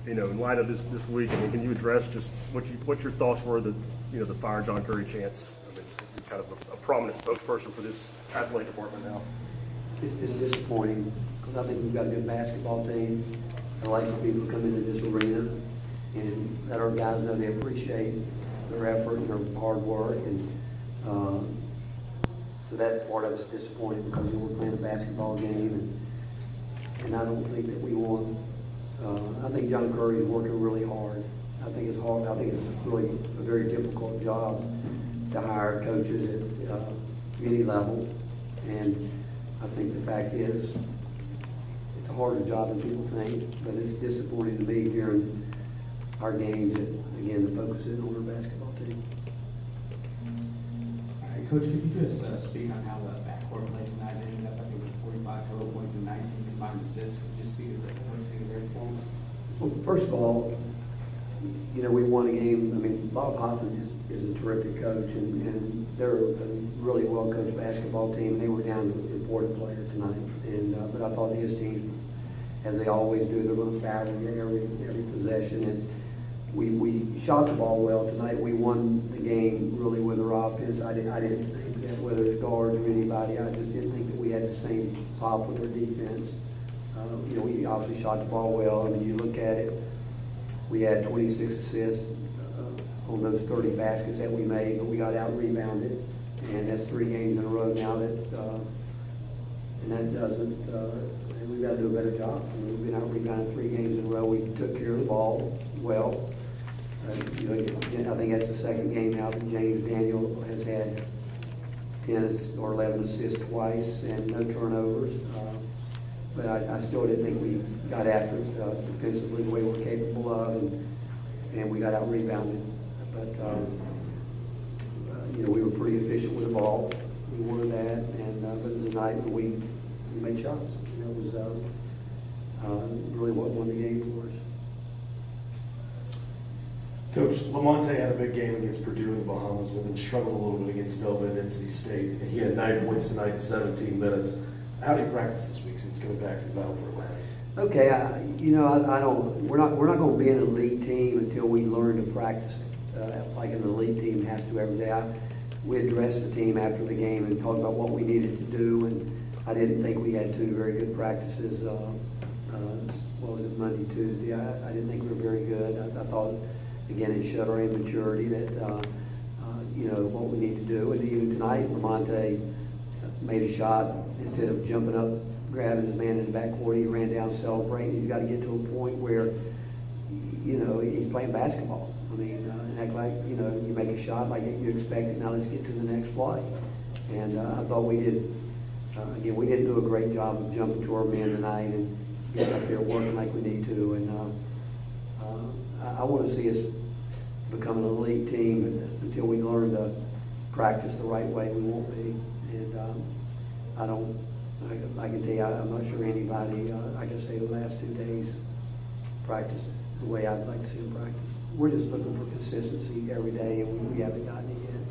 in light of this week, can you address just what your thoughts were that, the fire John Curry chance? You're kind of a prominent spokesperson for this athletic department now. It's disappointing because I think we've got a good basketball team. I like for people to come into this arena and let our guys know they appreciate their effort and their hard work. And so that part of it's disappointing because we're playing a basketball game, and I don't think that we won. I think John Curry is working really hard. I think it's hard. I think it's really a very difficult job to hire coaches at any level. And I think the fact is, it's a harder job than people think. But it's disappointing to me during our games that, again, the focus is on our basketball team. All right, Coach, could you just speak on how the backcourt played tonight ended up? I think with 45 total points and 19 combined assists. Could you just speak of their performance? Well, first of all, we won a game. I mean, Bob Hoffman is a terrific coach, and they're a really well-coached basketball team. They were down to an important player tonight, but I thought his team, as they always do, they're going to battle every possession. And we shot the ball well tonight. We won the game really with our offense. I didn't think that whether it's guards or anybody, I just didn't think that we had the same pop with our defense. We obviously shot the ball well. I mean, you look at it, we had 26 assists on those 30 baskets that we made, but we got out-rebounded, and that's 3 games in a row now and that doesn't, and we've got to do a better job. I mean, we've been out-rebounded 3 games in a row. We took care of the ball well. I think that's the second game now that James Daniel has had 10 or 11 assists twice and no turnovers. But I still didn't think we got after it defensively the way we're capable of, and we got out-rebounded. But, we were pretty efficient with the ball. We won that, and but it was a night when we made shots. It was really what won the game for us. Coach, Lamonte had a big game against Purdue in the Bahamas, but then struggled a little bit against Nova and NC State. He had 9 points tonight in 17 minutes. How do you practice this week since coming back from the Battle for Atlantis? Okay, I don't. We're not going to be an elite team until we learn to practice it. Like an elite team has to every day. We addressed the team after the game and talked about what we needed to do, and I didn't think we had 2 very good practices. What was it, Monday, Tuesday? I didn't think we were very good. I thought, again, it showed our immaturity that what we need to do. And even tonight, Lamonte made a shot. Instead of jumping up, grabbing his man in the backcourt, he ran down celebrating. He's got to get to a point where, he's playing basketball. I mean, and act like, you make a shot like you expect it. Now let's get to the next play. And I thought we did, again, we didn't do a great job of jumping to our men tonight and getting up there working like we need to. And I want to see us become an elite team, and until we learn to practice the right way, we won't be. And I can tell you, I'm not sure anybody, I can say the last 2 days practice the way I'd like to see them practice. We're just looking for consistency every day, and we haven't gotten it yet.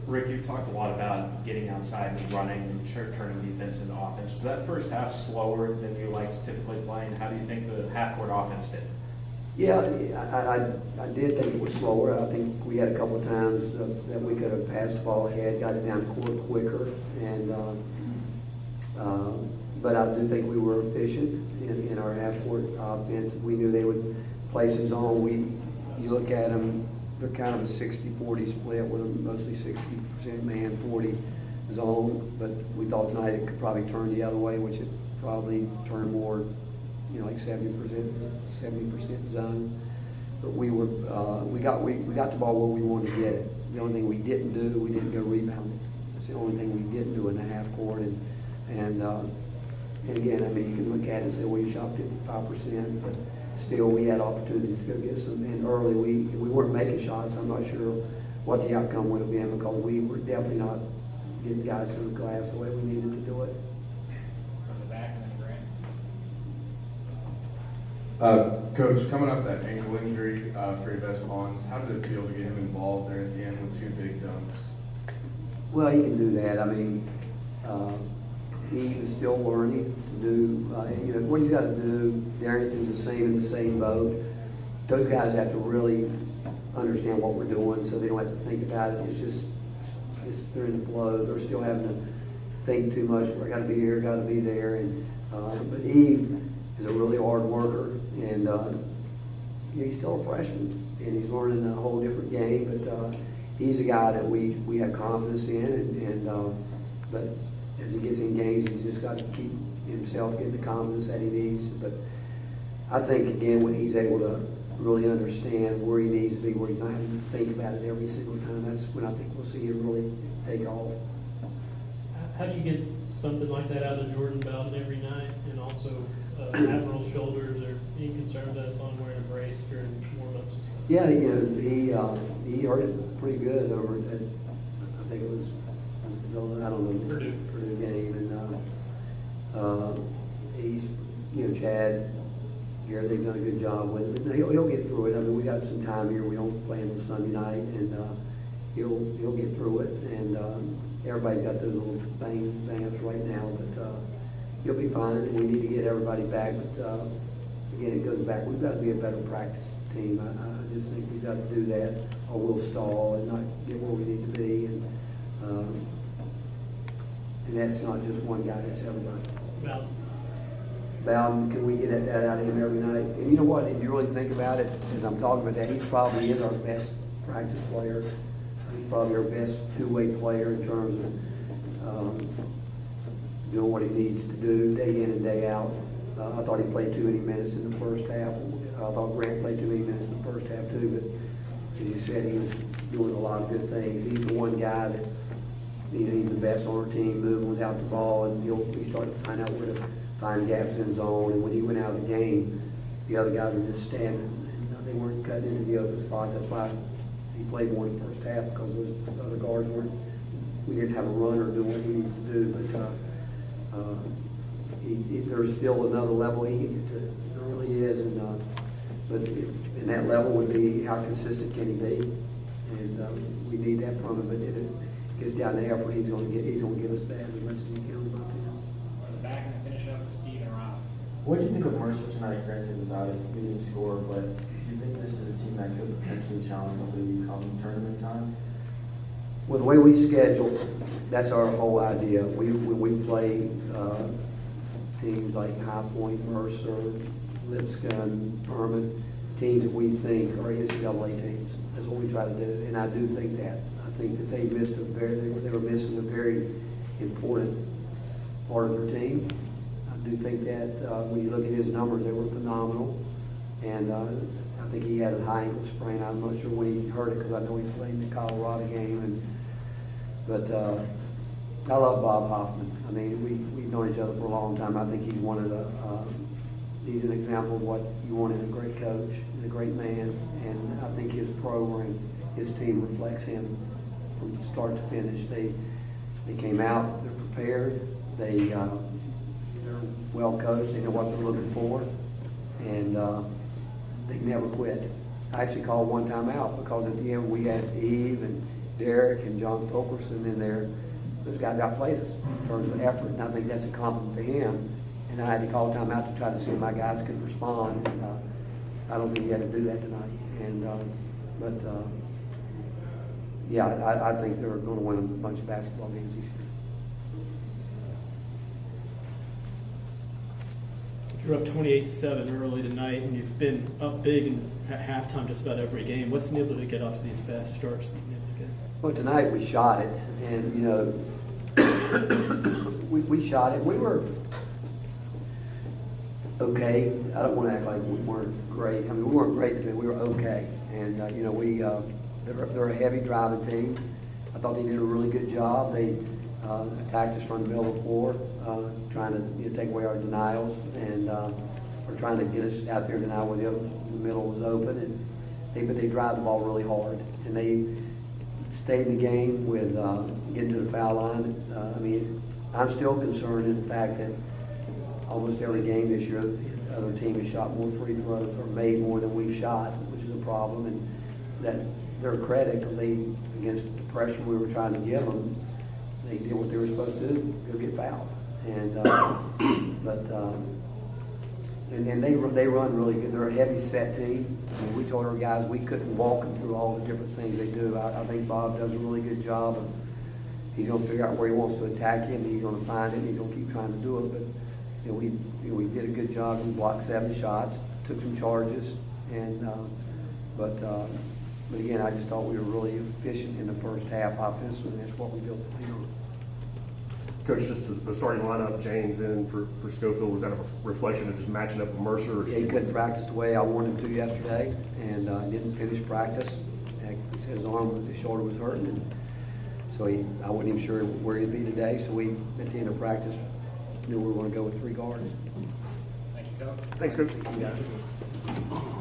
Rick, you've talked a lot about getting outside and running and turning defense into offense. Was that first half slower than you like to typically play, and how do you think the half-court offense did? Yeah, I did think it was slower. I think we had a couple of times that we could have passed the ball ahead, got it down the court quicker, and but I do think we were efficient in our half-court offense. We knew they would play some zone. You look at them, they're kind of a 60-40 split with them mostly 60% man, 40 zone. But we thought tonight it could probably turn the other way, which it probably turned more, like 70% zone. But we got the ball where we wanted to get it. The only thing we didn't do, we didn't go rebound it. That's the only thing we didn't do in the half court. And again, I mean, you can look at it and say, well, you shot 55%, but still we had opportunities to go get some. And early we weren't making shots. I'm not sure what the outcome would have been because we were definitely not getting guys to the glass the way we needed to do it. From the back and then Grant. Coach, coming off that ankle injury for your best bonds, how did it feel to get him involved there at the end with 2 big dunks? Well, he can do that. I mean, Eve is still learning to do, what he's got to do. Darrington's the same, in the same boat. Those guys have to really understand what we're doing, so they don't have to think about it. They're in the flow. They're still having to think too much. I got to be here, got to be there. And but Eve is a really hard worker, and he's still a freshman, and he's learning a whole different game. But he's a guy that we have confidence in, but as he gets in games, he's just got to keep himself getting the confidence that he needs. But I think again, when he's able to really understand where he needs to be, where he's not having to think about it every single time, that's when I think we'll see him really take off. How do you get something like that out of Jordan Bowden every night? And also, Admiral's shoulders, are any concern with us on wearing a brace during warm-ups and stuff? Yeah, he hurt it pretty good over at, I think it was, I don't know, Purdue game, and he's, Chad, here, they've done a good job with it. He'll get through it. I mean, we got some time here. We don't play until Sunday night, and he'll get through it. And everybody's got those little bang-ups right now, but he'll be fine. We need to get everybody back, but again, it goes back. We've got to be a better practice team. I just think we've got to do that, or we'll stall and not get where we need to be. And that's not just one guy, that's everybody. Bowden, can we get that out of him every night? And you know what, if you really think about it, as I'm talking about that, he probably is our best practice player. He's probably our best two-way player in terms of doing what he needs to do day in and day out. I thought he played too many minutes in the first half. I thought Grant played too many minutes in the first half too, but as you said, he was doing a lot of good things. He's the one guy that, he's the best on our team, moving without the ball, and he started to find out where to find gaps in zone. And when he went out of the game, the other guys were just standing, and they weren't cutting into the open spots. That's why he played more in the first half, because those other guards weren't. We didn't have a runner doing what he needs to do, but there's still another level he can get to. There really is, and that level would be how consistent can he be, and we need that from him. But if it gets down to effort, he's going to give us that as much as he can about that. On the back and finish up with Steve and Rob. What do you think of Mercer tonight? Granted, without its leading scorer, but do you think this is a team that could potentially challenge somebody come tournament time? Well, the way we schedule, that's our whole idea. When we play teams like High Point, Mercer, Lipscomb, Furman, teams that we think are NCAA teams. That's what we try to do, and I do think that. I think that they were missing a very important part of their team. I do think that when you look at his numbers, they were phenomenal, and I think he had a high ankle sprain. I'm not sure when he hurt it, because I know he played in the Colorado game, but I love Bob Hoffman. I mean, we've known each other for a long time. I think he's one of the he's an example of what you want in a great coach and a great man, and I think his program, his team reflects him from start to finish. They came out, they're prepared, they're well coached, they know what they're looking for, and they never quit. I actually called one time out, because at the end we had Eve and Derek and John Fulkerson in there. Those guys outplayed us in terms of effort, and I think that's a compliment to him. And I had to call time out to try to see if my guys could respond. And, I don't think he had to do that tonight. And yeah, I think they're going to win a bunch of basketball games this year. You're up 28-7 early tonight, and you've been up big in halftime just about every game. What's enabled you to get off to these fast starts? Well, tonight we shot it, and we shot it. We were okay. I don't want to act like we weren't great. I mean, we weren't great today. We were okay, and they're a heavy driving team. I thought they did a really good job. They attacked us from the middle of the floor, trying to take away our denials, and or trying to get us out there deny where the middle was open. But they drive the ball really hard, and they stayed in the game with getting to the foul line. I mean, I'm still concerned in the fact that almost every game this year, the other team has shot more free throws or made more than we've shot, which is a problem. And that's their credit, because against the pressure we were trying to give them, they did what they were supposed to do, go get fouled. And, and they run really good. They're a heavy set team. And we told our guys we couldn't walk them through all the different things they do. I think Bob does a really good job. And he's going to figure out where he wants to attack it, and he's going to find it, and he's going to keep trying to do it. But we did a good job. We blocked 7 shots, took some charges, and but again, I just thought we were really efficient in the first half offensively, and that's what we built the team on. Coach, just the starting lineup, James in for Schofield, was that a reflection of just matching up with Mercer? Or Yeah, he couldn't practice the way I wanted him to yesterday, and didn't finish practice. He said his arm, his shoulder was hurting, and so I wasn't even sure where he'd be today. So we, at the end of practice, knew we were going to go with 3 guards. Thank you, Coach. Thanks, Coach. You guys.